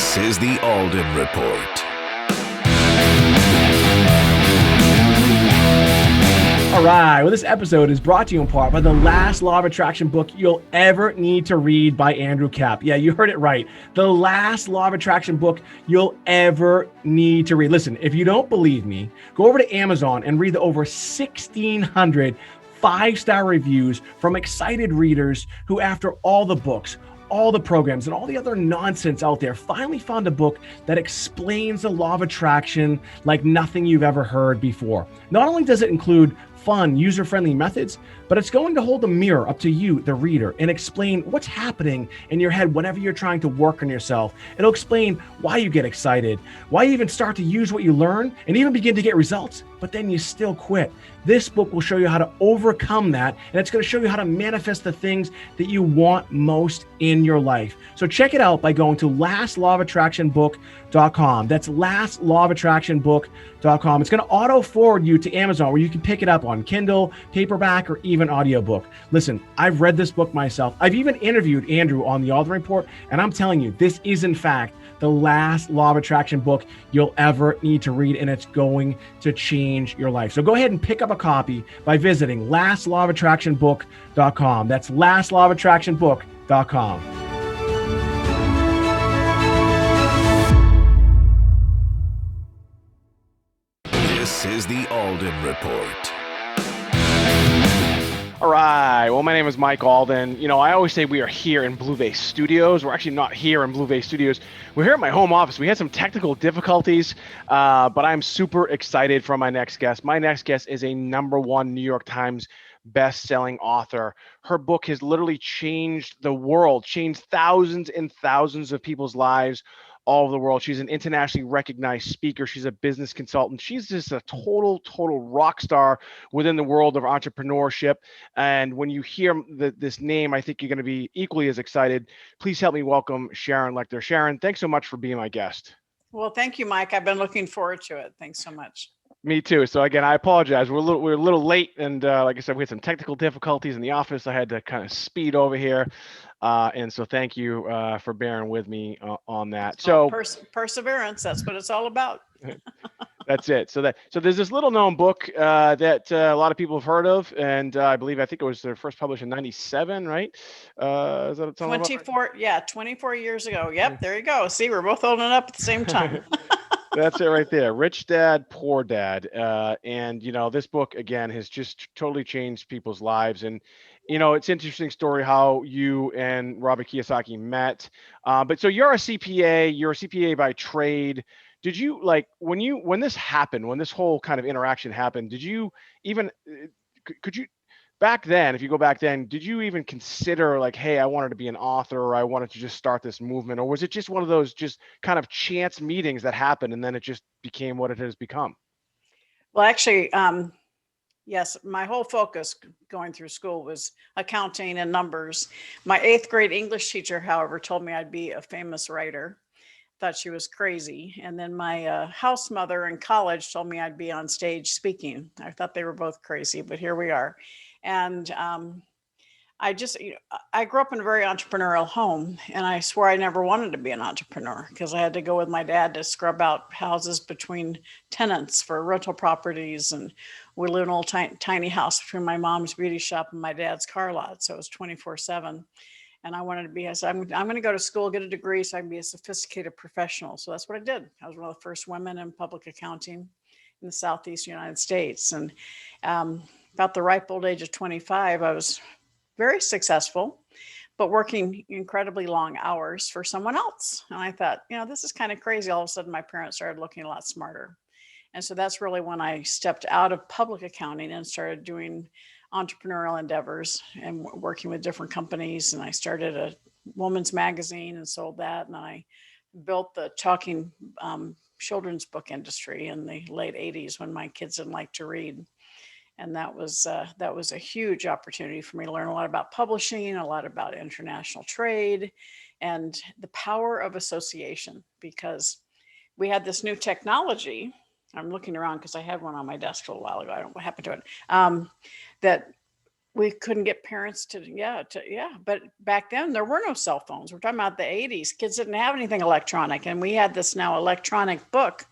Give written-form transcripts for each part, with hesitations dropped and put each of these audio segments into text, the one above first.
This is the Alden Report. All right, well, this episode is brought to you in part by the last Law of Attraction book you'll ever need to read by Andrew Kapp. Yeah, you heard it right. The last Law of Attraction book you'll ever need to read. Listen, if you don't believe me, go over to Amazon and read the over 1,600 five-star reviews from excited readers who, after all the books, all the programs, and all the other nonsense out there, finally found a book that explains the law of attraction like nothing you've ever heard before. Not only does it include fun, user-friendly methods, but it's going to hold a mirror up to you, the reader, and explain what's happening in your head whenever you're trying to work on yourself. It'll explain why you get excited, why you even start to use what you learn, and even begin to get results, but then you still quit. This book will show you how to overcome that, and it's going to show you how to manifest the things that you want most in your life. So check it out by going to lastlawofattractionbook.com. That's lastlawofattractionbook.com. It's going to auto forward you to Amazon, where you can pick it up on Kindle, paperback, or even audiobook. Listen, I've read this book myself. I've even interviewed Andrew on the Alden Report, and I'm telling you, this is in fact the last Law of Attraction book you'll ever need to read, and it's going to change your life. So go ahead and pick up a copy by visiting lastlawofattractionbook.com. That's lastlawofattractionbook.com. This is the Alden Report. All right. Well, my name is Mike Alden. You know, I always say we are here in Blue Vase Studios. We're actually not here in Blue Vase Studios. We're here at my home office. We had some technical difficulties, but I'm super excited for my next guest. My next guest is a #1 New York Times best-selling author. Her book has literally changed the world, changed thousands and thousands of people's lives all over the world. She's an internationally recognized speaker. She's a business consultant. She's just a total rock star within the world of entrepreneurship. And when you hear this name, I think you're going to be equally as excited. Please help me welcome Sharon Levy. Sharon, thanks so much for being my guest. Well, thank you, Mike. I've been looking forward to it. Thanks so much. Me too. So again, I apologize. We're a little late, and like I said, we had some technical difficulties in the office. I had to kind of speed over here, and so thank you for bearing with me on that. So perseverance. That's what it's all about. That's it. So there's this little known book that a lot of people have heard of, and I think it was first published in '97, right? Is that 24? Yeah, 24 years ago. Yep, there you go. See, we're both holding it up at the same time. That's it right there. Rich Dad, Poor Dad. And, you know, this book, again, has just totally changed people's lives. And, you know, it's an interesting story how you and Robert Kiyosaki met. But so you're a CPA by trade. Did you, like, when this happened, when this whole kind of interaction happened, did you even, could you, back then, if you go back then, did you even consider like, hey, I wanted to be an author, or I wanted to just start this movement? Or was it just one of those just kind of chance meetings that happened and then it just became what it has become? Well, actually, yes, my whole focus going through school was accounting and numbers. My 8th grade English teacher, however, told me I'd be a famous writer. Thought she was crazy. And then my house mother in college told me I'd be on stage speaking. I thought they were both crazy, but here we are. And I grew up in a very entrepreneurial home, and I swore I never wanted to be an entrepreneur because I had to go with my dad to scrub out houses between tenants for rental properties. And we lived in a little tiny house between my mom's beauty shop and my dad's car lot. So it was 24/7. And I wanted to be, I said, I'm going to go to school, get a degree so I can be a sophisticated professional. So that's what I did. I was one of the first women in public accounting in the Southeast United States. And about the ripe old age of 25, I was very successful, but working incredibly long hours for someone else. And I thought, you know, this is kind of crazy. All of a sudden, my parents started looking a lot smarter. And so that's really when I stepped out of public accounting and started doing entrepreneurial endeavors and working with different companies. And I started a woman's magazine and sold that. And I built the talking children's book industry in the late 80s when my kids didn't like to read. And that was a huge opportunity for me to learn a lot about publishing, a lot about international trade, and the power of association, because we had this new technology. I'm looking around because I had one on my desk a little while ago. I don't know what happened to it. That we couldn't get parents but back then there were no cell phones. We're talking about the 80s. Kids didn't have anything electronic, and we had this now electronic book.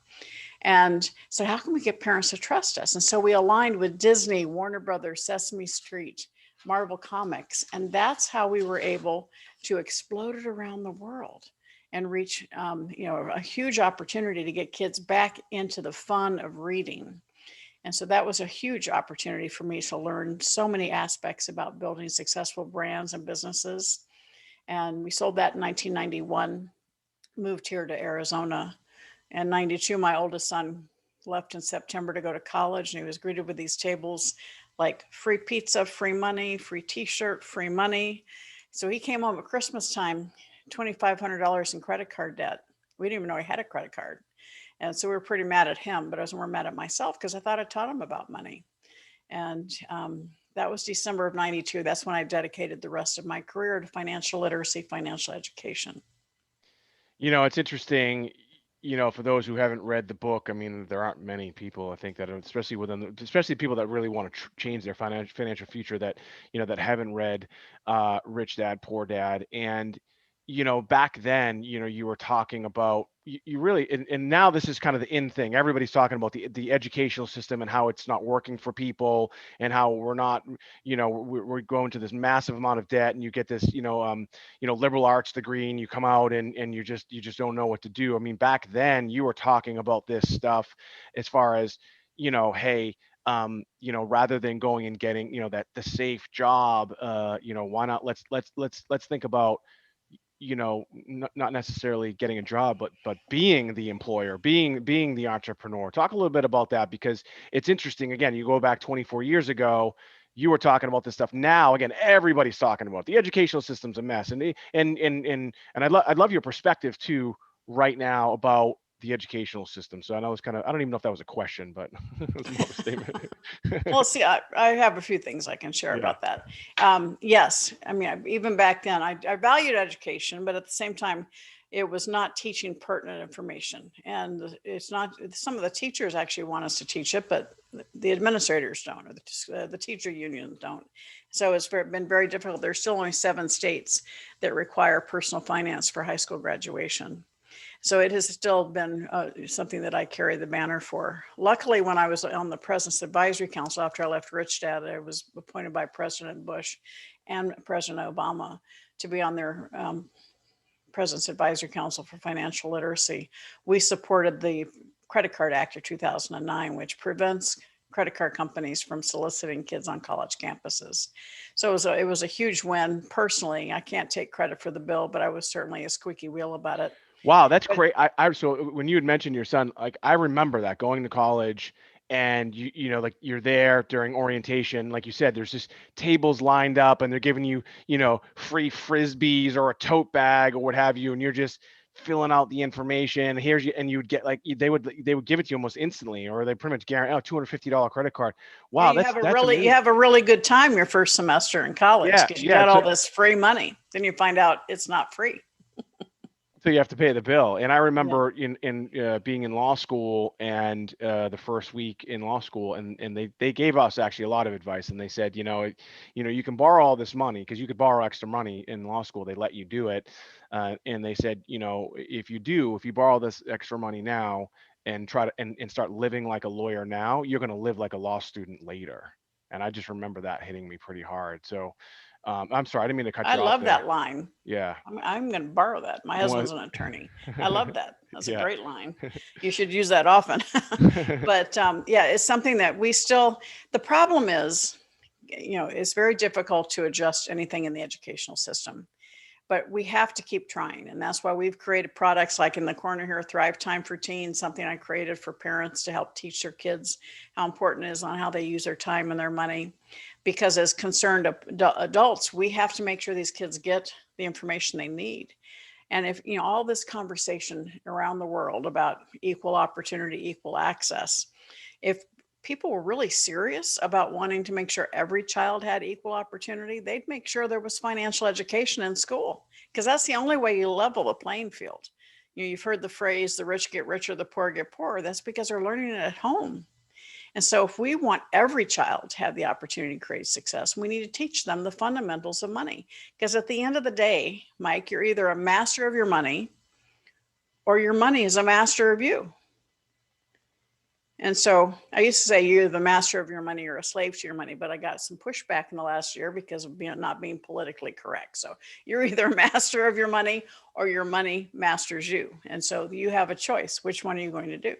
And so how can we get parents to trust us? And so we aligned with Disney, Warner Brothers, Sesame Street, Marvel Comics, and that's how we were able to explode it around the world and reach a huge opportunity to get kids back into the fun of reading. And so that was a huge opportunity for me to learn so many aspects about building successful brands and businesses. And we sold that in 1991, moved here to Arizona. And 92, my oldest son left in September to go to college, and he was greeted with these tables like free pizza, free money, free t-shirt, free money. So he came home at Christmas time, $2,500 in credit card debt. We didn't even know he had a credit card. And so we were pretty mad at him, but I was more mad at myself because I thought I taught him about money. And that was December of 92. That's when I dedicated the rest of my career to financial literacy, financial education. It's interesting, for those who haven't read the book. I mean, there aren't many people, I think, that, especially people that really want to change their financial future, that, that haven't read Rich Dad, Poor Dad. And, back then, you were talking about, you really, and now this is kind of the in thing. Everybody's talking about the educational system and how it's not working for people, and how we're not, we're going to this massive amount of debt, and you get this, liberal arts degree, and you come out and you just don't know what to do. I mean, back then you were talking about this stuff as far as, hey, rather than going and getting, that the safe job, why not let's think about, not necessarily getting a job, but being the employer, being the entrepreneur. Talk a little bit about that, because it's interesting. Again, you go back 24 years ago, you were talking about this stuff. Now, again, everybody's talking about the educational system's a mess, and I'd love your perspective too right now about the educational system. So I know it's I don't even know if that was a question, but it was more of a statement. Well, see, I have a few things I can share about that. Yes. I mean, even back then, I valued education, but at the same time, it was not teaching pertinent information. And it's not, some of the teachers actually want us to teach it, but the administrators don't, or the teacher unions don't. So it's been very difficult. There's still only 7 states that require personal finance for high school graduation. So it has still been something that I carry the banner for. Luckily, when I was on the President's Advisory Council after I left Rich Dad, I was appointed by President Bush and President Obama to be on their President's Advisory Council for Financial Literacy. We supported the Credit Card Act of 2009, which prevents credit card companies from soliciting kids on college campuses. So it was a huge win. Personally, I can't take credit for the bill, but I was certainly a squeaky wheel about it. Wow, that's great. So when you had mentioned your son, like, I remember that going to college, and like, you're there during orientation, like you said, there's just tables lined up, and they're giving you, free Frisbees or a tote bag or what have you, and you're just filling out the information. And you would get, like, they would give it to you almost instantly, or they pretty much guarantee, $250 credit card. Wow, you have a really good time your first semester in college, because you got all this free money. Then you find out it's not free. So you have to pay the bill. And I remember in being in law school, and the first week in law school, and they gave us actually a lot of advice, and they said, you can borrow all this money, because you could borrow extra money in law school. They let you do it. And they said, if you borrow this extra money now and try to and start living like a lawyer now, you're going to live like a law student later. And I just remember that hitting me pretty hard. So I'm sorry, I didn't mean to cut you off. I love that line. Yeah. I'm going to borrow that. My husband's an attorney. I love that. That's a great line. You should use that often. But it's something that the problem is, it's very difficult to adjust anything in the educational system, but we have to keep trying. And that's why we've created products like in the corner here, Thrive Time for Teens, something I created for parents to help teach their kids how important it is on how they use their time and their money. Because as concerned adults, we have to make sure these kids get the information they need. And if, all this conversation around the world about equal opportunity, equal access, if people were really serious about wanting to make sure every child had equal opportunity, they'd make sure there was financial education in school, because that's the only way you level the playing field. You've heard the phrase, the rich get richer, the poor get poorer. That's because they're learning it at home. And so if we want every child to have the opportunity to create success, we need to teach them the fundamentals of money. Because at the end of the day, Mike, you're either a master of your money or your money is a master of you. And so I used to say you're the master of your money or a slave to your money, but I got some pushback in the last year because of not being politically correct. So you're either a master of your money or your money masters you. And so you have a choice. Which one are you going to do?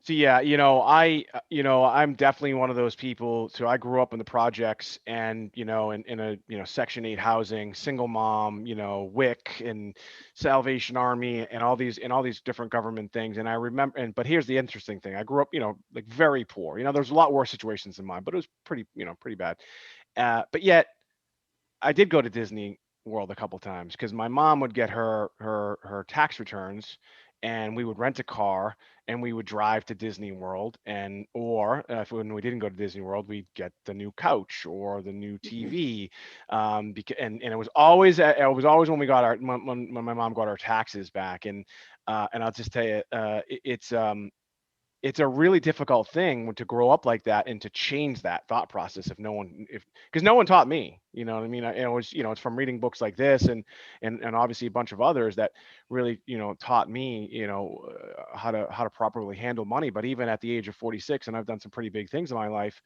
So yeah, I'm definitely one of those people. So I grew up in the projects and, in a, Section 8 housing, single mom, WIC and Salvation Army and all these different government things. And I remember, but here's the interesting thing. I grew up, like very poor. There's a lot worse situations than mine, but it was pretty bad. But yet I did go to Disney World a couple times because my mom would get her tax returns and we would rent a car and we would drive to Disney World or if when we didn't go to Disney World, we'd get the new couch or the new TV. And it was always when we got when my mom got our taxes back. And I'll just tell you, it's a really difficult thing to grow up like that and to change that thought process because no one taught me, you know what I mean? It was, it's from reading books like this and obviously a bunch of others that really, taught me, how to properly handle money. But even at the age of 46, and I've done some pretty big things in my life,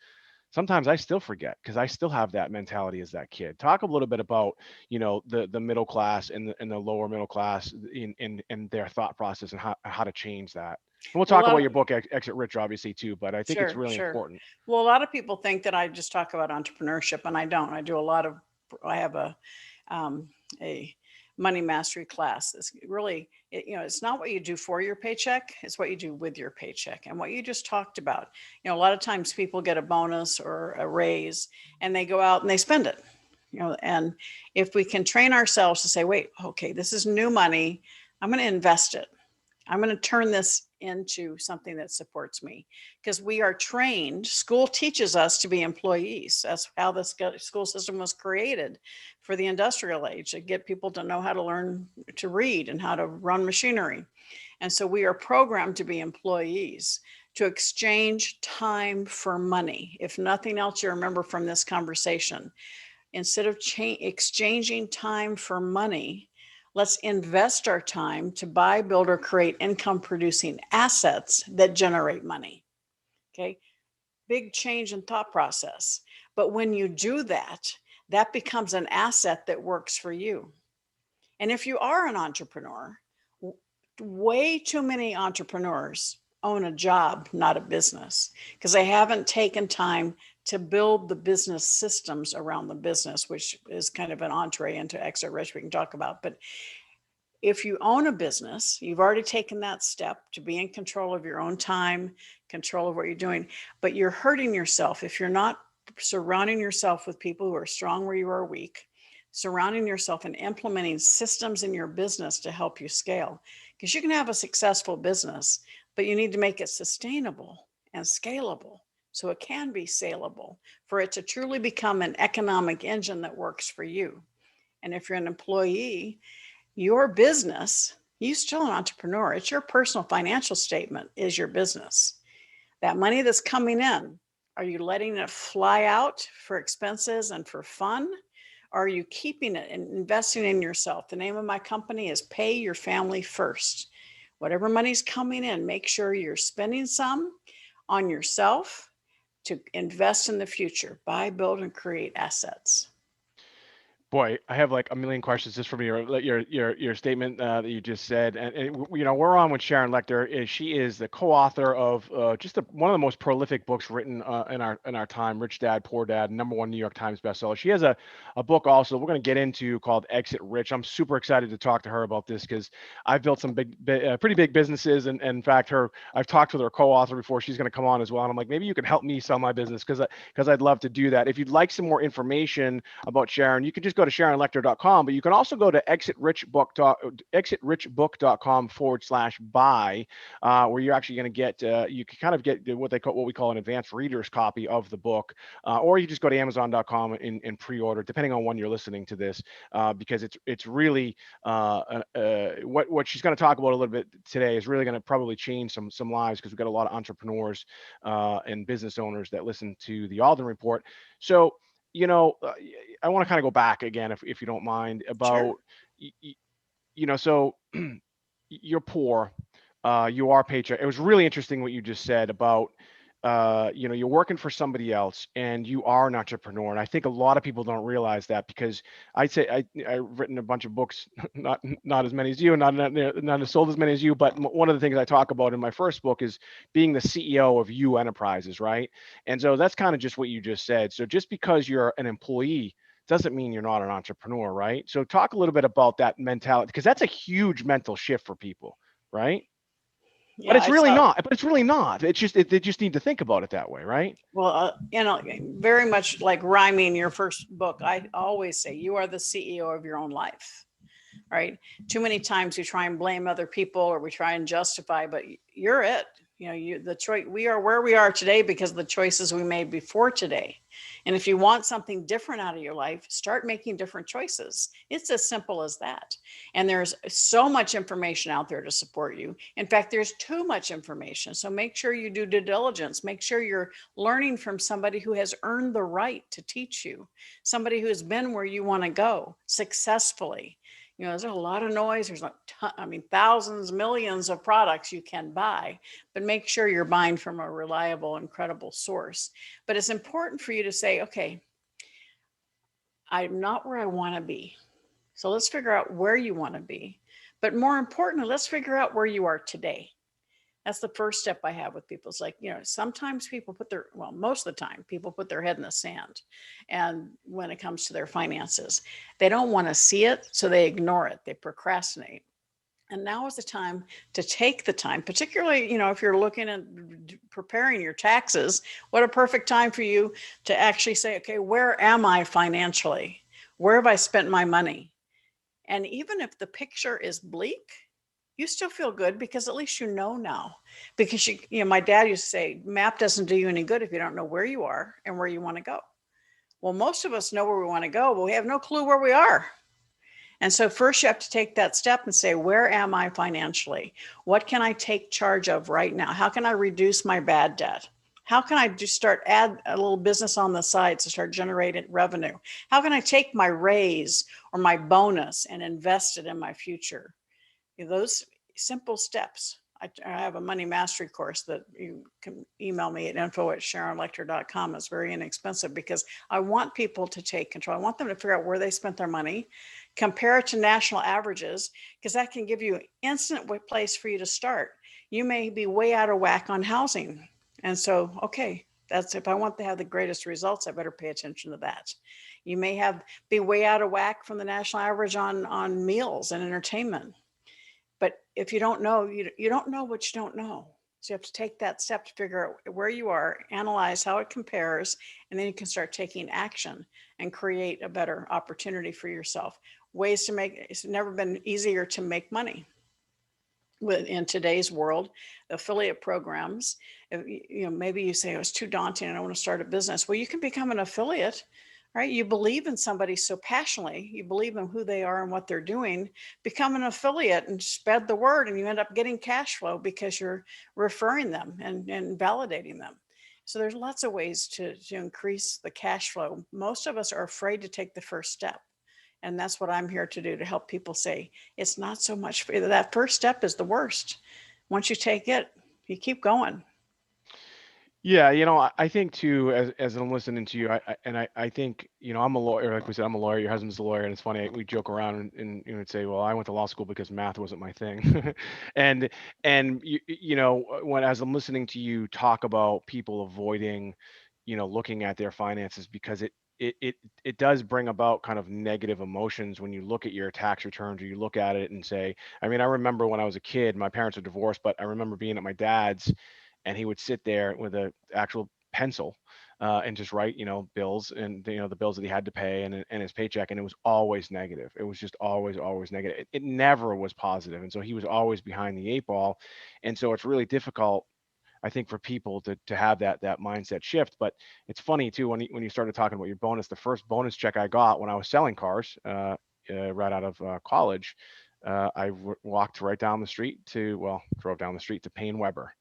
sometimes I still forget because I still have that mentality as that kid. Talk a little bit about, the middle class and the lower middle class in their thought process and how to change that. And we'll talk about your book, Exit Rich, obviously, too, but I think it's really important. Well, a lot of people think that I just talk about entrepreneurship, and I don't. I have a money mastery class. It's really, it's not what you do for your paycheck, it's what you do with your paycheck. And what you just talked about, a lot of times people get a bonus or a raise and they go out and they spend it, and if we can train ourselves to say, wait, okay, this is new money, I'm going to invest it. I'm going to turn this into something that supports me because we are trained. School teaches us to be employees. That's how the school system was created for the industrial age, to get people to know how to learn to read and how to run machinery. And so we are programmed to be employees, to exchange time for money. If nothing else you remember from this conversation, instead of exchanging time for money, let's invest our time to buy, build, or create income producing assets that generate money. Okay. Big change in thought process. But when you do that, that becomes an asset that works for you. And if you are an entrepreneur, way too many entrepreneurs own a job, not a business, because they haven't taken time to build the business systems around the business, which is kind of an entree into Exit Rich we can talk about. But if you own a business, you've already taken that step to be in control of your own time, control of what you're doing, but you're hurting yourself if you're not surrounding yourself with people who are strong where you are weak, surrounding yourself and implementing systems in your business to help you scale. Because you can have a successful business, but you need to make it sustainable and scalable so it can be saleable for it to truly become an economic engine that works for you. And if you're an employee, your business, you're still an entrepreneur. It's your personal financial statement is your business. That money that's coming in, are you letting it fly out for expenses and for fun? Or are you keeping it and investing in yourself? The name of my company is Pay Your Family First. Whatever money's coming in, make sure you're spending some on yourself to invest in the future. Buy, build, and create assets. Boy, I have like a million questions just from your statement that you just said, and we're on with Sharon Lechter. She is the co-author of one of the most prolific books written in our time, Rich Dad Poor Dad, #1 New York Times bestseller. She has a book also we're going to get into called Exit Rich. I'm super excited to talk to her about this because I've built some pretty big businesses, and in fact, I've talked with her co-author before. She's going to come on as well, and I'm like, maybe you can help me sell my business because I'd love to do that. If you'd like some more information about Sharon, you can just go to SharonLecter.com, but you can also go to exitrichbook.com/buy, where you're actually going to get, you can kind of get what we call an advanced reader's copy of the book, or you just go to Amazon.com and pre-order, depending on when you're listening to this, because it's really what she's going to talk about a little bit today is really going to probably change some lives, because we've got a lot of entrepreneurs and business owners that listen to the Alden Report. So, I want to kind of go back again, if you don't mind, about, Sure. so you're poor, you are paycheck. It was really interesting what you just said about, you're working for somebody else and you are an entrepreneur. And I think a lot of people don't realize that, because I've written a bunch of books, not as many as you, not as sold as many as you, but one of the things I talk about in my first book is being the CEO of you enterprises, right? And so that's kind of just what you just said. So just because you're an employee doesn't mean you're not an entrepreneur, right? So talk a little bit about that mentality, because that's a huge mental shift for people, right? But Yeah, it's I really saw. not. But it's really not. It's just they just need to think about it that way, right? Well, very much like rhyming your first book, I always say you are the CEO of your own life, right? Too many times we try and blame other people, or we try and justify, but you're it. The choice. We are where we are today because of the choices we made before today. And if you want something different out of your life, start making different choices. It's as simple as that. And there's so much information out there to support you. In fact, there's too much information. So make sure you do due diligence. Make sure you're learning from somebody who has earned the right to teach you, somebody who has been where you want to go successfully. There's a lot of noise. There's thousands, millions of products you can buy, but make sure you're buying from a reliable and credible source. But it's important for you to say, okay, I'm not where I want to be. So let's figure out where you want to be. But more importantly, let's figure out where you are today. That's the first step I have with people. It's like, sometimes people most of the time, people put their head in the sand. And when it comes to their finances, they don't want to see it. So they ignore it. They procrastinate. And now is the time to take the time, particularly, if you're looking at preparing your taxes, what a perfect time for you to actually say, okay, where am I financially? Where have I spent my money? And even if the picture is bleak, you still feel good because at least you know now. Because my dad used to say, map doesn't do you any good if you don't know where you are and where you want to go. Well, most of us know where we want to go, but we have no clue where we are. And so first you have to take that step and say, where am I financially? What can I take charge of right now? How can I reduce my bad debt? How can I just add a little business on the side to start generating revenue? How can I take my raise or my bonus and invest it in my future? Those simple steps. I have a money mastery course that you can email me at info@sharonlecter.com. It's very inexpensive because I want people to take control. I want them to figure out where they spent their money, compare it to national averages, because that can give you an instant place for you to start. You may be way out of whack on housing. And so, okay, that's if I want to have the greatest results, I better pay attention to that. You may be way out of whack from the national average on meals and entertainment. But if you don't know, you don't know what you don't know. So you have to take that step to figure out where you are, analyze how it compares, and then you can start taking action and create a better opportunity for yourself. It's never been easier to make money in today's world. Affiliate programs, maybe you say, oh, it's too daunting, I don't want to start a business. Well, you can become an affiliate. Right? You believe in somebody so passionately, you believe in who they are and what they're doing, become an affiliate and spread the word, and you end up getting cash flow because you're referring them and validating them. So there's lots of ways to increase the cash flow. Most of us are afraid to take the first step. And that's what I'm here to do, to help people say, it's not so much that first step is the worst. Once you take it, you keep going. Yeah, I think too, as I'm listening to you, I think, I'm a lawyer. Like we said, I'm a lawyer. Your husband's a lawyer, and it's funny, we joke around and would say, well, I went to law school because math wasn't my thing. and when as I'm listening to you talk about people avoiding, looking at their finances, because it does bring about kind of negative emotions when you look at your tax returns, or you look at it and say, I remember when I was a kid, my parents are divorced, but I remember being at my dad's, and he would sit there with an actual pencil, and just write, bills and, the bills that he had to pay and his paycheck. And it was always negative. It was just always negative. It never was positive. And so he was always behind the 8 ball. And so it's really difficult, I think, for people to have that mindset shift. But it's funny too, when you started talking about your bonus, the first bonus check I got when I was selling cars, right out of college, I walked right down the street drove down the street to Payne Weber.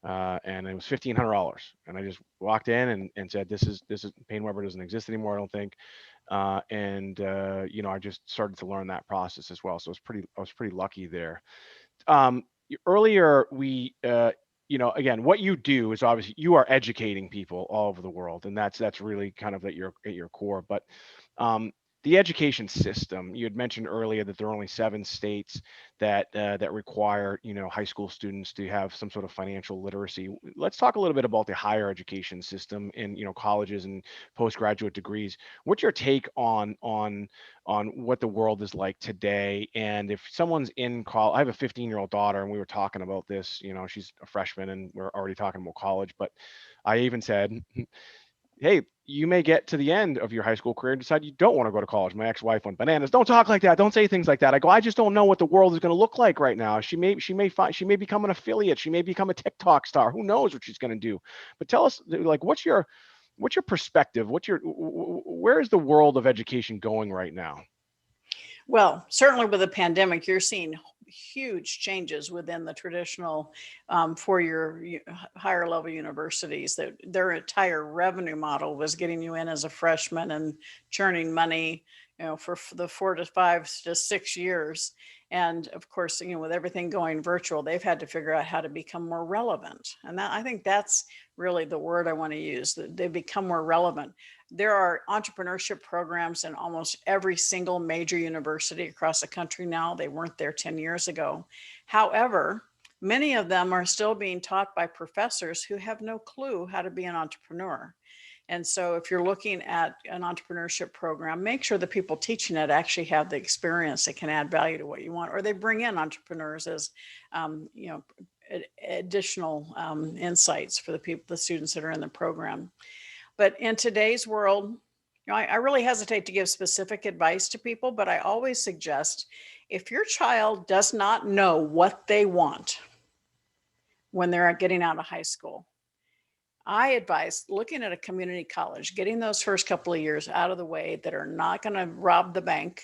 And it was $1,500, and I just walked in and said, "This is Payne Weber doesn't exist anymore, I don't think." I just started to learn that process as well. So I was pretty lucky there. Earlier again, what you do is obviously you are educating people all over the world, and that's really kind of at your core. But the education system, you had mentioned earlier that there are only 7 states that require high school students to have some sort of financial literacy. Let's talk a little bit about the higher education system in colleges and postgraduate degrees. What's your take on what the world is like today? And if someone's in college, I have a 15-year-old daughter, and we were talking about this. She's a freshman, and we're already talking about college. But I even said, hey, you may get to the end of your high school career and decide you don't want to go to college. My ex-wife went bananas. Don't talk like that. Don't say things like that. I go, I just don't know what the world is going to look like right now. She may become an affiliate. She may become a TikTok star. Who knows what she's going to do? But tell us, like, what's your perspective? Where is the world of education going right now? Well, certainly with the pandemic, you're seeing huge changes within the traditional four-year higher level universities. That their entire revenue model was getting you in as a freshman and churning money, for the 4 to 5 to 6 years. And of course, with everything going virtual, they've had to figure out how to become more relevant. And I think that's really the word I want to use, that they become more relevant. There are entrepreneurship programs in almost every single major university across the country now. They weren't there 10 years ago. However, many of them are still being taught by professors who have no clue how to be an entrepreneur. And so if you're looking at an entrepreneurship program, make sure the people teaching it actually have the experience that can add value to what you want, or they bring in entrepreneurs as, additional insights for the students that are in the program. But in today's world, I really hesitate to give specific advice to people, but I always suggest, if your child does not know what they want when they're getting out of high school, I advise looking at a community college, getting those first couple of years out of the way that are not going to rob the bank,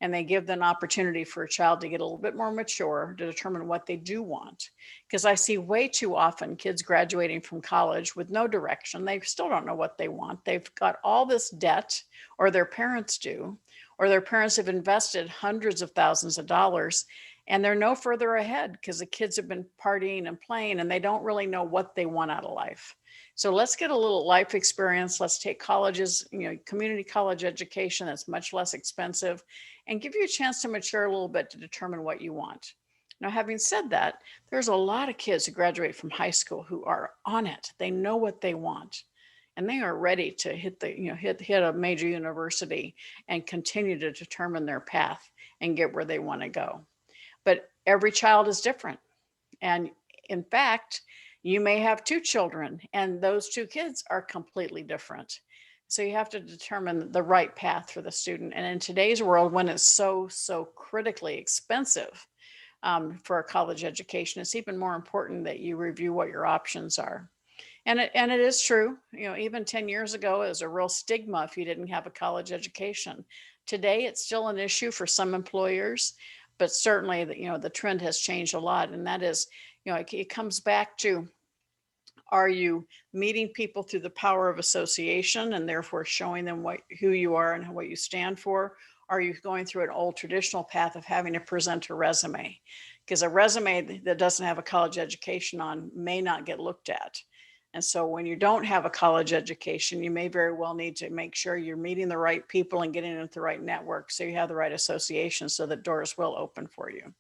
and they give them an opportunity for a child to get a little bit more mature to determine what they do want. Because I see way too often kids graduating from college with no direction. They still don't know what they want. They've got all this debt, or their parents do, or their parents have invested hundreds of thousands of dollars, and they're no further ahead because the kids have been partying and playing, and they don't really know what they want out of life. So let's get a little life experience. Let's take colleges, community college education that's much less expensive, and give you a chance to mature a little bit to determine what you want. Now, having said that, there's a lot of kids who graduate from high school who are on it. They know what they want, and they are ready to hit a major university and continue to determine their path and get where they want to go. But every child is different. And in fact, you may have 2 children, and those 2 kids are completely different. So you have to determine the right path for the student. And in today's world, when it's so critically expensive for a college education, it's even more important that you review what your options are. And it is true, even 10 years ago, it was a real stigma if you didn't have a college education. Today, it's still an issue for some employers, but certainly the trend has changed a lot. And that is, it comes back to, are you meeting people through the power of association and therefore showing them who you are and what you stand for? Are you going through an old traditional path of having to present a resume? Because a resume that doesn't have a college education on may not get looked at. And so when you don't have a college education, you may very well need to make sure you're meeting the right people and getting into the right network, so you have the right association, so that doors will open for you.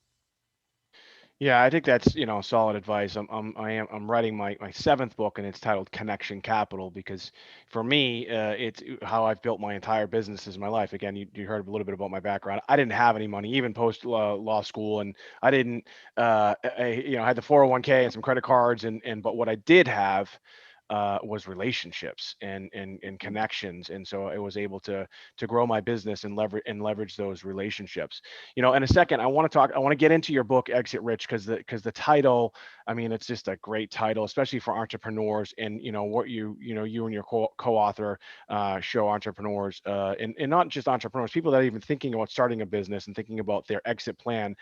Yeah, I think that's solid advice. I'm writing my 7th book, and it's titled Connection Capital, because for me, it's how I've built my entire businesses in my life. Again, you heard a little bit about my background. I didn't have any money even post law school, and I didn't I had the 401k and some credit cards, but what I did have was relationships and connections. And so I was able to grow my business and leverage those relationships. In a second, I want to get into your book, Exit Rich, because the title, I mean, it's just a great title, especially for entrepreneurs. And what you and your co-author show entrepreneurs, and not just entrepreneurs, people that are even thinking about starting a business and thinking about their exit plan,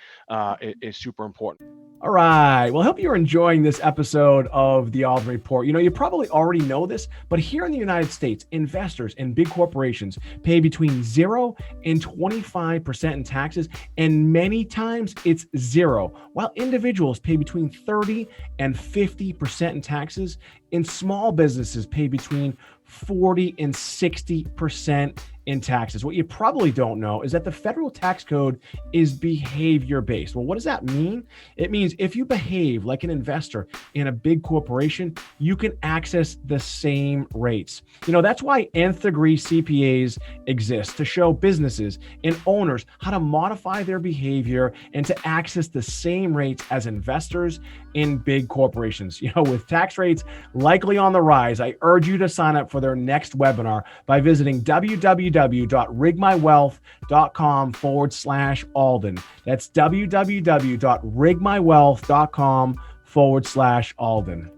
is super important. All right. Well, I hope you're enjoying this episode of the Alden Report. You probably already know this, but here in the United States, investors and big corporations pay between 0 and 25% in taxes, and many times it's 0, while individuals pay between 30 and 50% in taxes, and small businesses pay between 40 and 60% in taxes. What you probably don't know is that the federal tax code is behavior-based. Well, what does that mean? It means if you behave like an investor in a big corporation, you can access the same rates. That's why nth degree CPAs exist, to show businesses and owners how to modify their behavior and to access the same rates as investors in big corporations. With tax rates likely on the rise, I urge you to sign up for their next webinar by visiting www.rigmywealth.com/Alden. That's www.rigmywealth.com/Alden.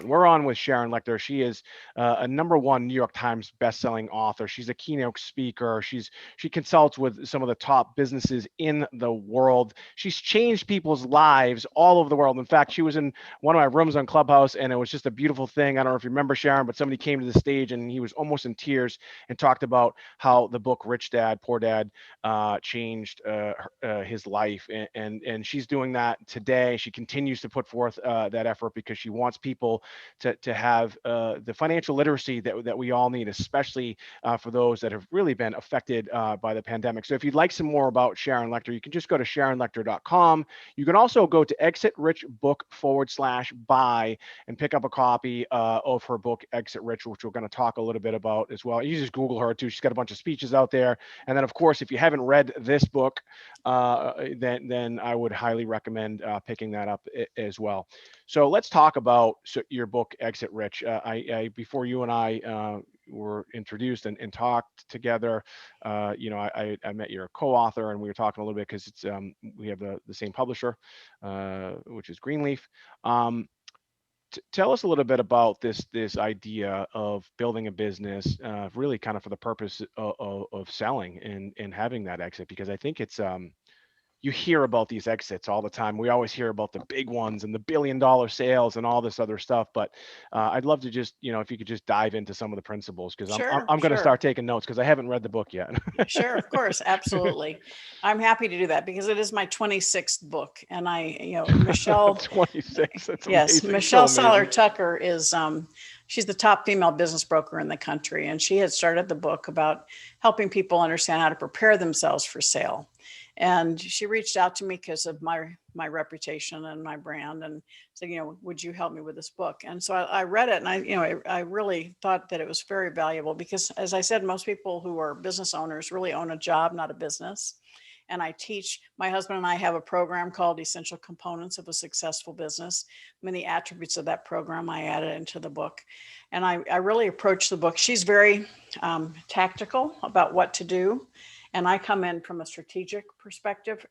We're on with Sharon Lechter. She is a #1 New York Times bestselling author. She's a keynote speaker. She consults with some of the top businesses in the world. She's changed people's lives all over the world. In fact, she was in one of my rooms on Clubhouse, and it was just a beautiful thing. I don't know if you remember, Sharon, but somebody came to the stage and he was almost in tears and talked about how the book Rich Dad, Poor Dad changed his life. And she's doing that today. She continues to put forth that effort because she wants people to have the financial literacy that we all need, especially for those that have really been affected by the pandemic. So if you'd like some more about Sharon Lechter, you can just go to SharonLechter.com. You can also go to ExitRichBook/buy and pick up a copy of her book, Exit Rich, which we're going to talk a little bit about as well. You just Google her too. She's got a bunch of speeches out there. And then, of course, if you haven't read this book, then I would highly recommend picking that up as well. So let's talk about your book, Exit Rich. Before you and I were introduced and talked together, I met your co-author, and we were talking a little bit because it's we have the same publisher, which is Greenleaf. Tell us a little bit about this idea of building a business, really kind of for the purpose of selling and having that exit, because I think it's you hear about these exits all the time. We always hear about the big ones and the $1 billion sales and all this other stuff. But I'd love to just, if you could just dive into some of the principles, because I'm going to start taking notes because I haven't read the book yet. Sure, of course, absolutely. I'm happy to do that because it is my 26th book, and Michelle 26. That's yes, amazing. Michelle So Soller amazing. Tucker is she's the top female business broker in the country, and she had started the book about helping people understand how to prepare themselves for sale. And she reached out to me because of my reputation and my brand, and said, would you help me with this book? And so I read it, and I really thought that it was very valuable because, as I said, most people who are business owners really own a job, not a business. And I teach, my husband and I have a program called Essential Components of a Successful Business. Many attributes of that program I added into the book. And I really approach the book. She's very tactical about what to do. And I come in from a strategic perspective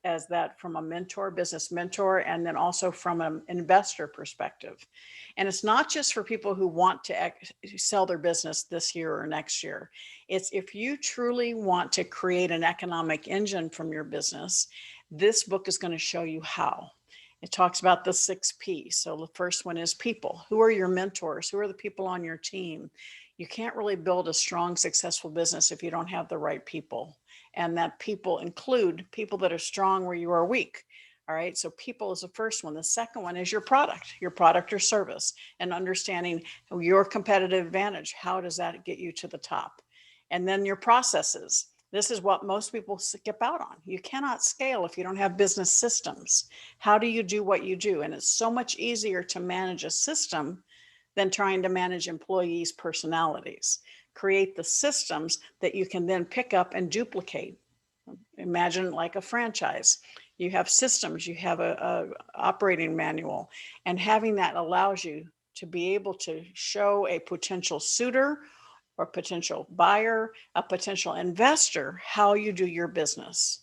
from a business mentor, and then also from an investor perspective. And it's not just for people who want to sell their business this year or next year. It's if you truly want to create an economic engine from your business, this book is going to show you how. It talks about the 6 P's. So the first one is people. Who are your mentors? Who are the people on your team? You can't really build a strong, successful business if you don't have the right people. And that people include people that are strong where you are weak. All right. So people is the first one. The second one is your product or service, and understanding your competitive advantage. How does that get you to the top? And then your processes. This is what most people skip out on. You cannot scale if you don't have business systems. How do you do what you do? And it's so much easier to manage a system than trying to manage employees' personalities. Create the systems that you can then pick up and duplicate. Imagine like a franchise. You have systems, you have a operating manual, and having that allows you to be able to show a potential suitor or potential buyer, a potential investor, how you do your business.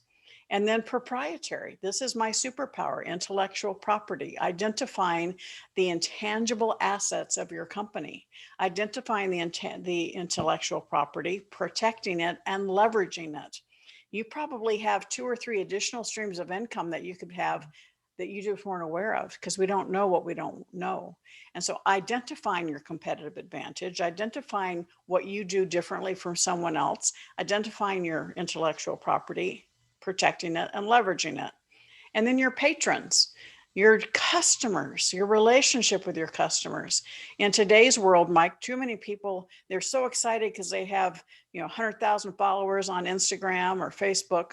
And then proprietary. This is my superpower, intellectual property, identifying the intangible assets of your company, identifying the intellectual property, protecting it, and leveraging it. You probably have 2 or 3 additional streams of income that you could have that you just weren't aware of, because we don't know what we don't know. And so identifying your competitive advantage, identifying what you do differently from someone else, identifying your intellectual property, protecting it, and leveraging it. And then your patrons, your customers, your relationship with your customers. In today's world, Mike, too many people, they're so excited because they have, 100,000 followers on Instagram or Facebook.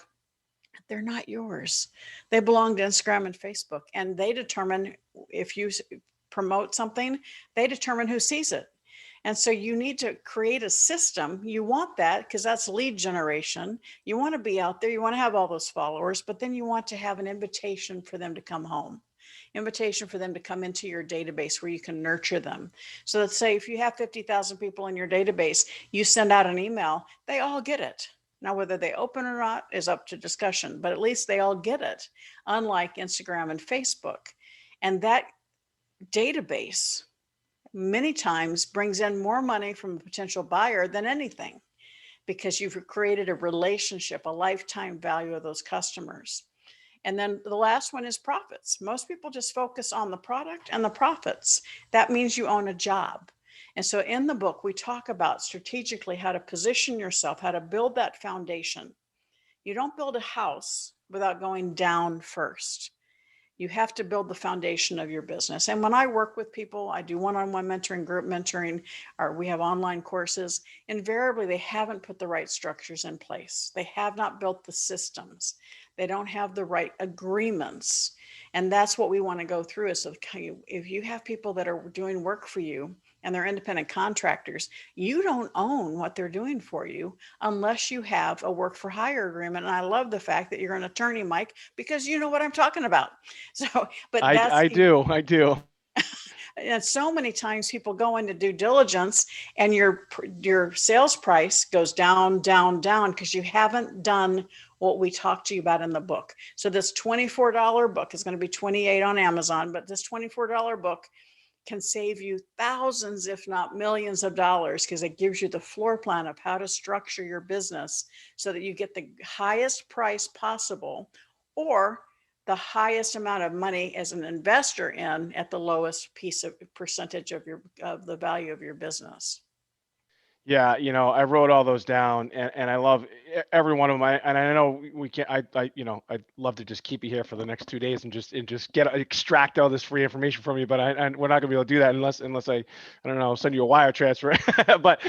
They're not yours. They belong to Instagram and Facebook, and they determine if you promote something, they determine who sees it. And so you need to create a system. You want that because that's lead generation. You want to be out there. You want to have all those followers, but then you want to have an invitation for them to come home, invitation for them to come into your database where you can nurture them. So let's say if you have 50,000 people in your database, you send out an email, they all get it. Now, whether they open or not is up to discussion, but at least they all get it, unlike Instagram and Facebook. And that database many times brings in more money from a potential buyer than anything, because you've created a relationship, a lifetime value of those customers. And then the last one is profits. Most people just focus on the product and the profits. That means you own a job. And so in the book, we talk about strategically how to position yourself, how to build that foundation. You don't build a house without going down first. You have to build the foundation of your business. And when I work with people, I do one-on-one mentoring, group mentoring, or we have online courses. Invariably, they haven't put the right structures in place. They have not built the systems. They don't have the right agreements. And that's what we want to go through is if you have people that are doing work for you and they're independent contractors, you don't own what they're doing for you unless you have a work for hire agreement. And I love the fact that you're an attorney, Mike, because you know what I'm talking about. So, but I do. And so many times people go into due diligence and your sales price goes down, down, down because you haven't done what we talked to you about in the book. So this $24 book is going to be $28 on Amazon, but this $24 book can save you thousands, if not millions of dollars, because it gives you the floor plan of how to structure your business so that you get the highest price possible or the highest amount of money as an investor in at the lowest percentage of the value of your business. Yeah, I wrote all those down, and I love every one of them. And I know we can't. I'd love to just keep you here for the next 2 days and just extract all this free information from you. But we're not gonna be able to do that unless I don't know, send you a wire transfer. but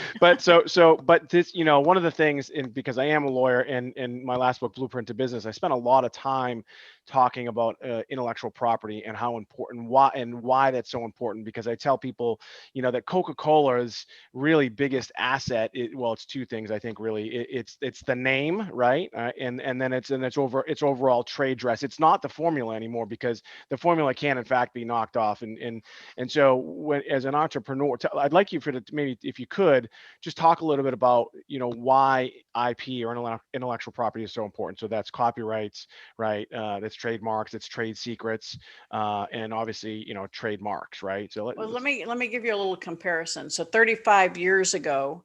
this, one of the things, because I am a lawyer, and in my last book, Blueprint to Business, I spent a lot of time talking about intellectual property and how important, why that's so important. Because I tell people, that Coca-Cola's really biggest asset, it's two things, I think, really. It's the name, right? And then it's overall trade dress. It's not the formula anymore, because the formula can in fact be knocked off. And so as an entrepreneur, I'd like you to maybe, if you could, just talk a little bit about, why IP or intellectual property is so important. So that's copyrights, right? That's trademarks, it's trade secrets, and obviously, trademarks, right? So let me give you a little comparison. So 35 years ago,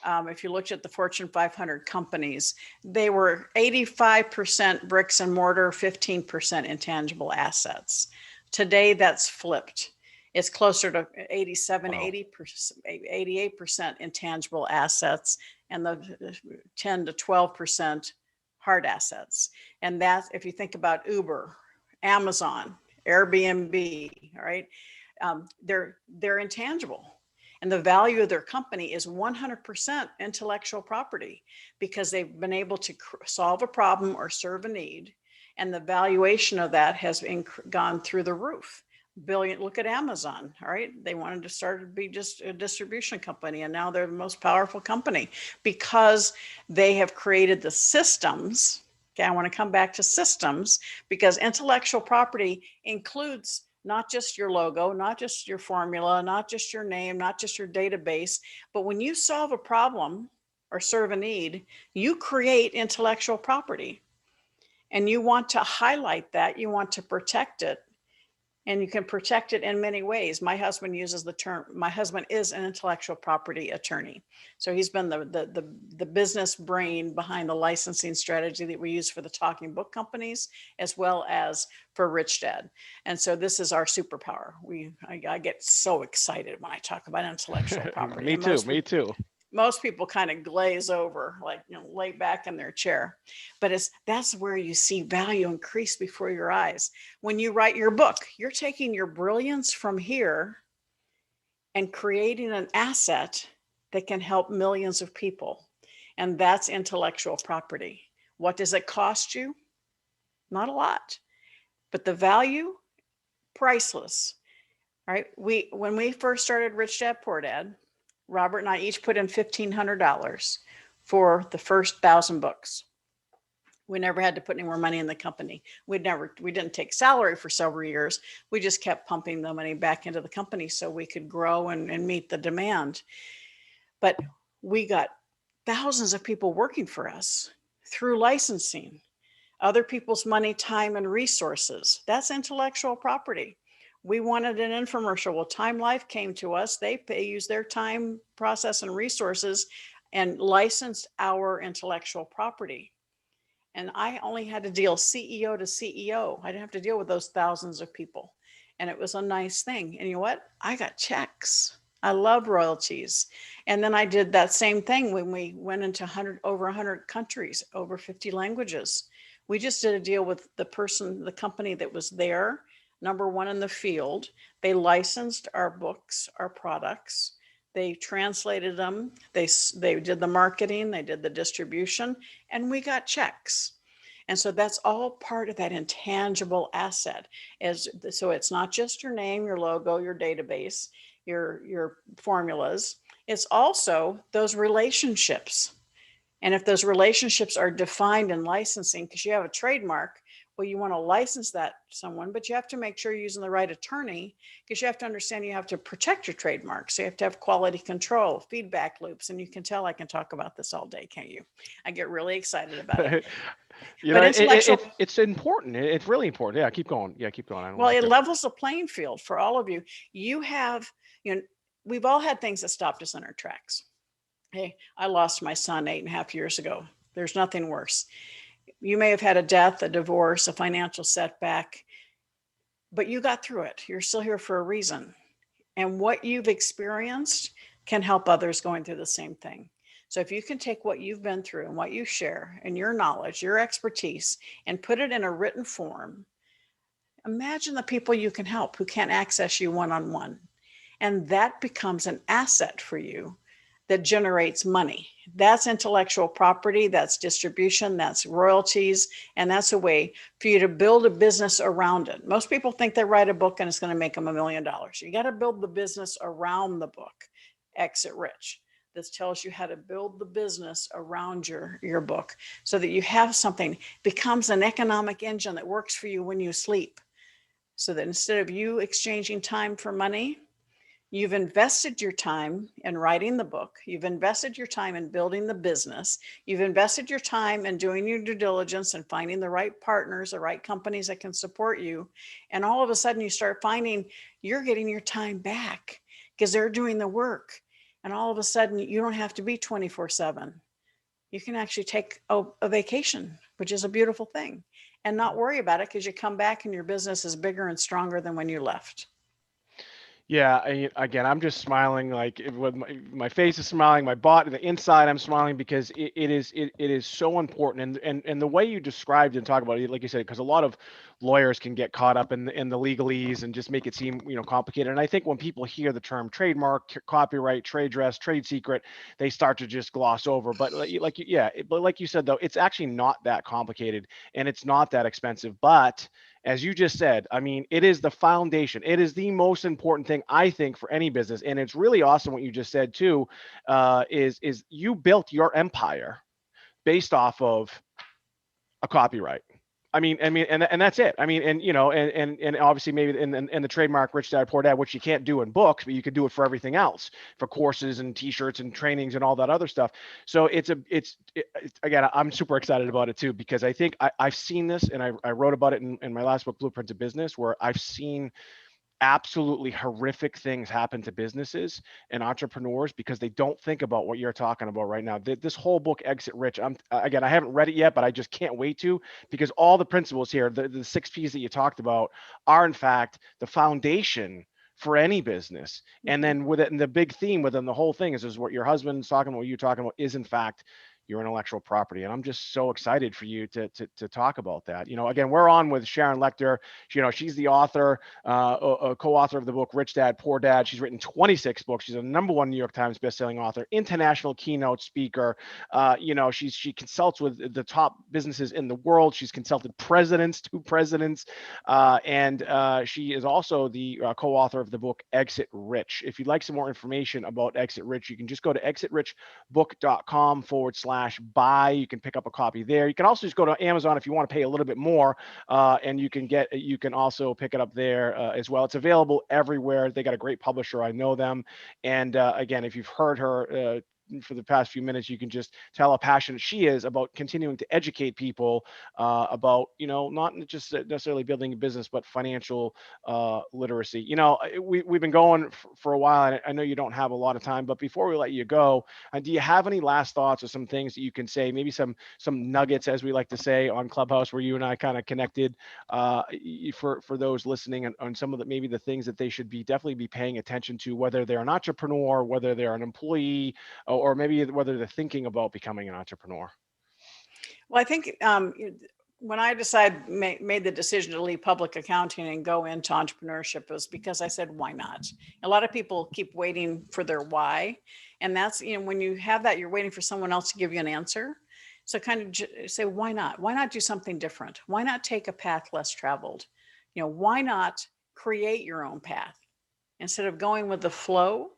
if you looked at the Fortune 500 companies, they were 85% bricks and mortar, 15% intangible assets. Today, that's flipped. It's closer to 87, wow. 88% intangible assets, and the 10 to 12% hard assets. And that's, if you think about Uber, Amazon, Airbnb, all right, they're intangible. And the value of their company is 100% intellectual property, because they've been able to solve a problem or serve a need. And the valuation of that has gone through the roof. Look at Amazon, all right? They wanted to start to be just a distribution company, and now they're the most powerful company because they have created the systems Okay, I want to come back to systems, because intellectual property includes not just your logo, not just your formula, not just your name, not just your database, but when you solve a problem or serve a need, you create intellectual property, and you want to highlight that, you want to protect it. And you can protect it in many ways. My husband uses the term, my husband is an intellectual property attorney. So he's been the business brain behind the licensing strategy that we use for the talking book companies, as well as for Rich Dad. And so this is our superpower. I get so excited when I talk about intellectual property. Me too. Most people kind of glaze over, like, lay back in their chair, but that's where you see value increase before your eyes. When you write your book, you're taking your brilliance from here and creating an asset that can help millions of people. And that's intellectual property. What does it cost you? Not a lot, but the value, priceless. All right. When we first started Rich Dad Poor Dad, Robert and I each put in $1,500 for the first 1,000 books. We never had to put any more money in the company. We didn't take salary for several years. We just kept pumping the money back into the company so we could grow and meet the demand. But we got thousands of people working for us through licensing, other people's money, time, and resources. That's intellectual property. We wanted an infomercial. Well, Time Life came to us. They used their time, process, and resources and licensed our intellectual property. And I only had to deal CEO to CEO. I didn't have to deal with those thousands of people. And it was a nice thing. And you know what? I got checks. I love royalties. And then I did that same thing when we went into over 100 countries, over 50 languages. We just did a deal with the company that was there, number one in the field. They licensed our books, our products. They translated them. They did the marketing. They did the distribution, and we got checks. And so that's all part of that intangible asset. So it's not just your name, your logo, your database, your formulas. It's also those relationships. And if those relationships are defined in licensing, because you have a trademark, well, you want to license that to someone, but you have to make sure you're using the right attorney, because you have to understand you have to protect your trademark. So you have to have quality control, feedback loops. And you can tell I can talk about this all day, can't you? I get really excited about it. It's important. It's really important. Yeah, keep going. Well, it levels the playing field for all of you. We've all had things that stopped us in our tracks. Hey, I lost my son 8.5 years ago. There's nothing worse. You may have had a death, a divorce, a financial setback, but you got through it. You're still here for a reason. And what you've experienced can help others going through the same thing. So if you can take what you've been through and what you share and your knowledge, your expertise, and put it in a written form, imagine the people you can help who can't access you one-on-one. And that becomes an asset for you that generates money. That's intellectual property, that's distribution, that's royalties, and that's a way for you to build a business around it. Most people think they write a book and it's going to make them $1 million. You got to build the business around the book. Exit Rich. This tells you how to build the business around your book so that you have something, becomes an economic engine that works for you when you sleep. So that instead of you exchanging time for money, you've invested your time in writing the book. You've invested your time in building the business. You've invested your time in doing your due diligence and finding the right partners, the right companies that can support you. And all of a sudden you start finding you're getting your time back because they're doing the work. And all of a sudden you don't have to be 24/7. You can actually take a vacation, which is a beautiful thing, and not worry about it because you come back and your business is bigger and stronger than when you left. Yeah, again, I'm just smiling, like my face is smiling, my body, the inside, I'm smiling because it is so important. And the way you described and talk about it, like you said, because a lot of lawyers can get caught up in the legalese and just make it seem, complicated. And I think when people hear the term trademark, copyright, trade dress, trade secret, they start to just gloss over. But like you said, though, it's actually not that complicated and it's not that expensive. But as you just said, I mean, it is the foundation. It is the most important thing, I think, for any business. And it's really awesome what you just said, too, is you built your empire based off of A copyright. And that's it. And obviously maybe in the trademark Rich Dad Poor Dad, which you can't do in books, but you can do it for everything else, for courses and T-shirts and trainings and all that other stuff. So again, I'm super excited about it too, because I think I've seen this, and I wrote about it in my last book, Blueprint to Business, where I've seen absolutely horrific things happen to businesses and entrepreneurs because they don't think about what you're talking about right now. This whole book, Exit Rich, again, I haven't read it yet, but I just can't wait to, because all the principles here, the 6 P's that you talked about, are in fact the foundation for any business. And then with it, and the big theme within the whole thing is what your husband's talking about, what you're talking about, is in fact your intellectual property. And I'm just so excited for you to talk about that. Again, we're on with Sharon Lecter. She's the author, a co-author of the book Rich Dad Poor Dad. She's written 26 books. She's a #1 New York Times bestselling author, international keynote speaker. She consults with the top businesses in the world. She's consulted two presidents, and she is also the co-author of the book Exit Rich. If you'd like some more information about Exit Rich, you can just go to exitrichbook.com/buy. You can pick up a copy there. You can also just go to Amazon if you want to pay a little bit more, and you can also pick it up there as well. It's available everywhere. They got a great publisher. I know them. And again, if you've heard her for the past few minutes, you can just tell how passionate she is about continuing to educate people about, not just necessarily building a business, but financial literacy. We've been going for a while, and I know you don't have a lot of time, but before we let you go, do you have any last thoughts or some things that you can say, maybe some nuggets, as we like to say on Clubhouse, where you and I kind of connected, for those listening, on some of maybe the things that they should definitely be paying attention to, whether they're an entrepreneur, whether they're an employee, or maybe whether they're thinking about becoming an entrepreneur? Well, I think when I made the decision to leave public accounting and go into entrepreneurship, it was because I said, why not? A lot of people keep waiting for their why. And that's, when you have that, you're waiting for someone else to give you an answer. So kind of say, why not? Why not do something different? Why not take a path less traveled? Why not create your own path? Instead of going with the flow,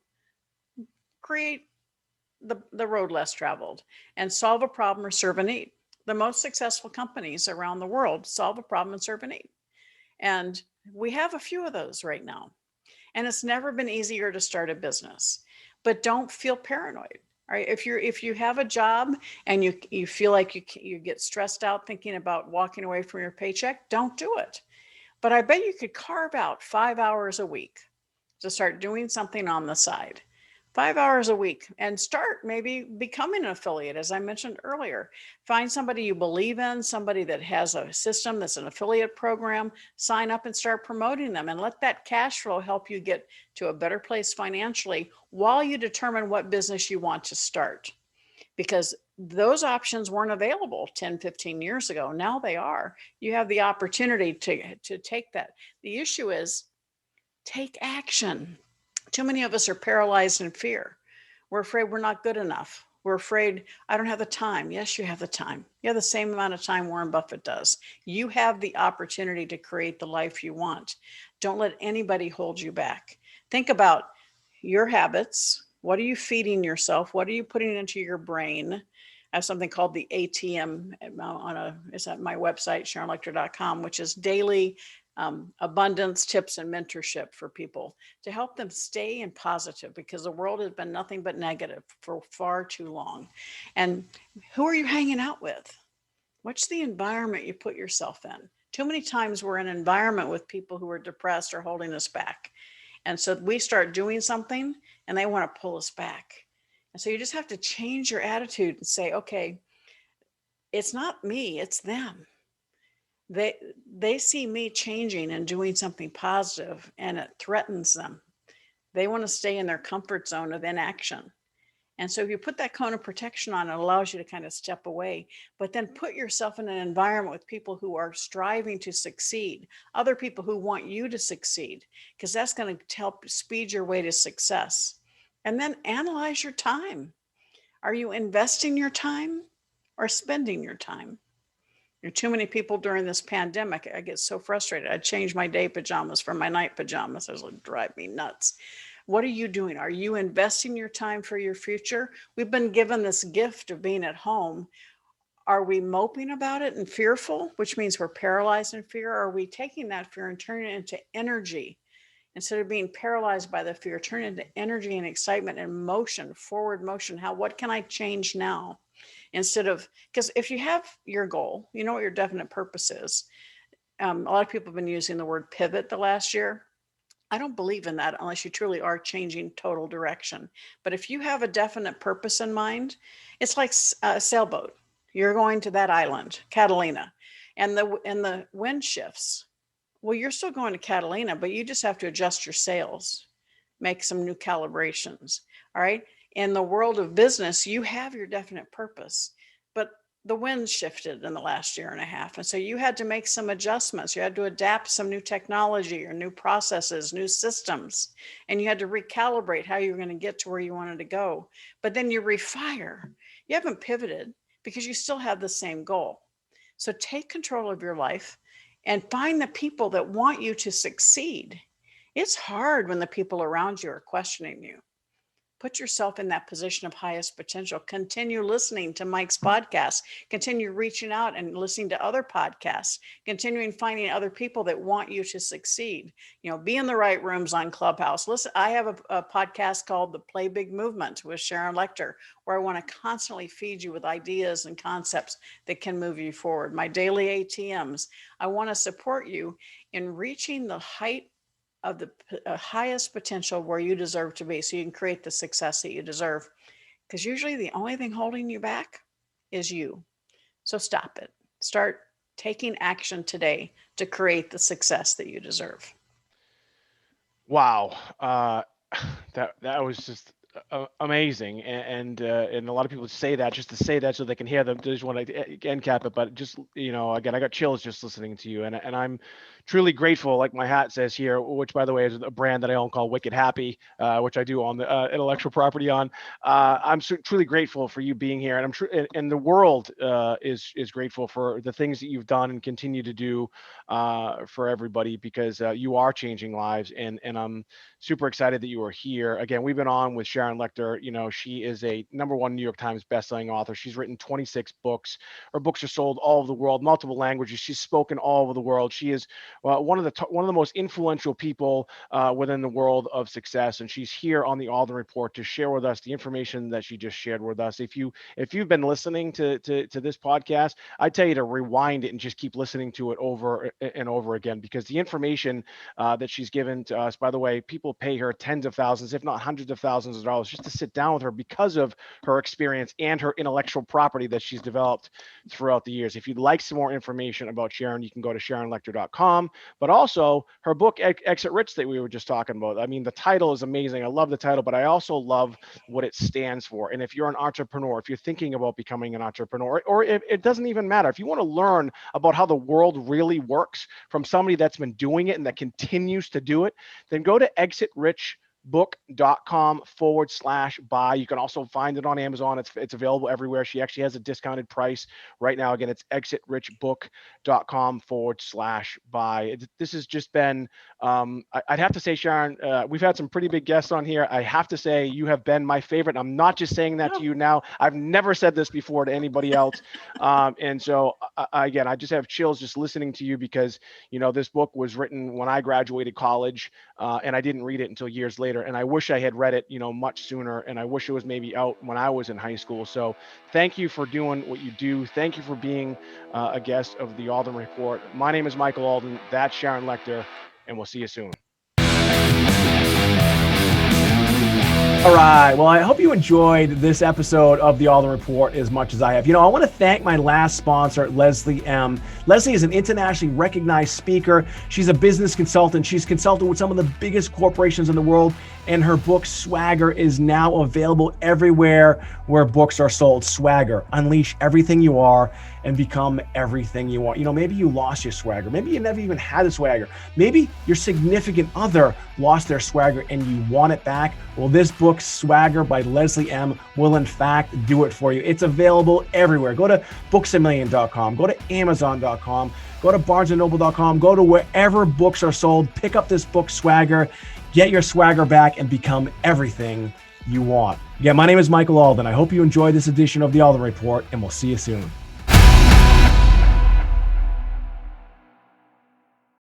create the road less traveled and solve a problem or serve a need. The most successful companies around the world solve a problem and serve a need. And we have a few of those right now. And it's never been easier to start a business, but don't feel paranoid. Right? If you have a job and you feel like you get stressed out thinking about walking away from your paycheck, don't do it. But I bet you could carve out 5 hours a week to start doing something on the side. 5 hours a week, and start maybe becoming an affiliate. As I mentioned earlier, find somebody you believe in, somebody that has a system that's an affiliate program, sign up and start promoting them, and let that cash flow help you get to a better place financially while you determine what business you want to start. Because those options weren't available 10, 15 years ago. Now they are. You have the opportunity to take that. The issue is take action. Too many of us are paralyzed in fear. We're afraid we're not good enough. We're afraid I don't have the time. Yes, you have the time. You have the same amount of time Warren Buffett does. You have the opportunity to create the life you want. Don't let anybody hold you back. Think about your habits. What are you feeding yourself? What are you putting into your brain? I have something called the ATM it's at my website, SharonLecter.com, which is daily abundance tips and mentorship for people to help them stay in positive, because the world has been nothing but negative for far too long. And who are you hanging out with? What's the environment you put yourself in? Too many times we're in an environment with people who are depressed or holding us back. And so we start doing something and they want to pull us back. And so you just have to change your attitude and say, okay, it's not me, it's them. They see me changing and doing something positive, and it threatens them. They want to stay in their comfort zone of inaction. And so if you put that cone of protection on, it allows you to kind of step away, but then put yourself in an environment with people who are striving to succeed, other people who want you to succeed, because that's going to help speed your way to success. And then analyze your time. Are you investing your time or spending your time? There are too many people during this pandemic. I get so frustrated. I change my day pajamas for my night pajamas. It would drive me nuts. What are you doing? Are you investing your time for your future? We've been given this gift of being at home. Are we moping about it and fearful, which means we're paralyzed in fear? Or are we taking that fear and turning it into energy? Instead of being paralyzed by the fear, turn it into energy and excitement and motion, forward motion. What can I change now? Instead of, because if you have your goal, you know what your definite purpose is. A lot of people have been using the word pivot the last year. I don't believe in that unless you truly are changing total direction. But if you have a definite purpose in mind, it's like a sailboat. You're going to that island, Catalina, and the wind shifts. Well, you're still going to Catalina, but you just have to adjust your sails, make some new calibrations. All right. In the world of business, you have your definite purpose, but the wind shifted in the last year and a half. And so you had to make some adjustments. You had to adapt some new technology or new processes, new systems, and you had to recalibrate how you were going to get to where you wanted to go. But then you refire. You haven't pivoted because you still have the same goal. So take control of your life and find the people that want you to succeed. It's hard when the people around you are questioning you. Put yourself in that position of highest potential. Continue listening to Mike's podcast. Continue reaching out and listening to other podcasts. Continuing finding other people that want you to succeed. Be in the right rooms on Clubhouse. Listen, I have a podcast called The Play Big Movement with Sharon Levy, where I want to constantly feed you with ideas and concepts that can move you forward. My daily ATMs. I want to support you in reaching the height of the highest potential where you deserve to be, so you can create the success that you deserve. Because usually the only thing holding you back is you. So stop it. Start taking action today to create the success that you deserve. Wow. That was just amazing. And a lot of people say that just to say that so they can hear them. They just want to again cap it, but just, again, I got chills just listening to you, and I'm truly grateful, like my hat says here, which by the way is a brand that I own called Wicked Happy, which I do own the intellectual property on. I'm truly grateful for you being here, and and the world is grateful for the things that you've done and continue to do for everybody, because you are changing lives, and I'm super excited that you are here. Again, we've been on with Sharon Levy. She is a #1 New York Times bestselling author. She's written 26 books. Her books are sold all over the world, multiple languages. She's spoken all over the world. She is one of the most influential people within the world of success, and she's here on the Alden Report to share with us the information that she just shared with us. If you've been listening to this podcast, I tell you to rewind it and just keep listening to it over and over again, because the information that she's given to us, by the way, people pay her tens of thousands, if not hundreds of thousands of dollars just to sit down with her because of her experience and her intellectual property that she's developed throughout the years. If you'd like some more information about Sharon, you can go to SharonLecter.com. But also her book, Exit Rich, that we were just talking about. I mean, the title is amazing. I love the title, but I also love what it stands for. And if you're an entrepreneur, if you're thinking about becoming an entrepreneur, or it doesn't even matter, if you want to learn about how the world really works from somebody that's been doing it and that continues to do it, then go to exitrichbook.com/buy. You can also find it on Amazon. It's available everywhere. She actually has a discounted price right now. Again, it's exitrichbook.com/buy. This has just been, I'd have to say, Sharon, we've had some pretty big guests on here. I have to say you have been my favorite. I'm not just saying that to you now. I've never said this before to anybody else. And so again, I just have chills just listening to you, because, this book was written when I graduated college, and I didn't read it until years later. And I wish I had read it, much sooner. And I wish it was maybe out when I was in high school. So thank you for doing what you do. Thank you for being a guest of the Alden Report. My name is Michael Alden. That's Sharon Levy, and we'll see you soon. All right. Well, I hope you enjoyed this episode of the Alden Report as much as I have. I want to thank my last sponsor, Leslie M. Leslie is an internationally recognized speaker. She's a business consultant. She's consulted with some of the biggest corporations in the world, and her book, Swagger, is now available everywhere where books are sold. Swagger, unleash everything you are and become everything you want. Maybe you lost your swagger. Maybe you never even had a swagger. Maybe your significant other lost their swagger and you want it back. Well, this book, Swagger by Leslie M, will in fact do it for you. It's available everywhere. Go to booksamillion.com, go to amazon.com, go to barnesandnoble.com, go to wherever books are sold. Pick up this book, Swagger, get your swagger back and become everything you want. Again, my name is Michael Alden. I hope you enjoyed this edition of the Alden Report, and we'll see you soon.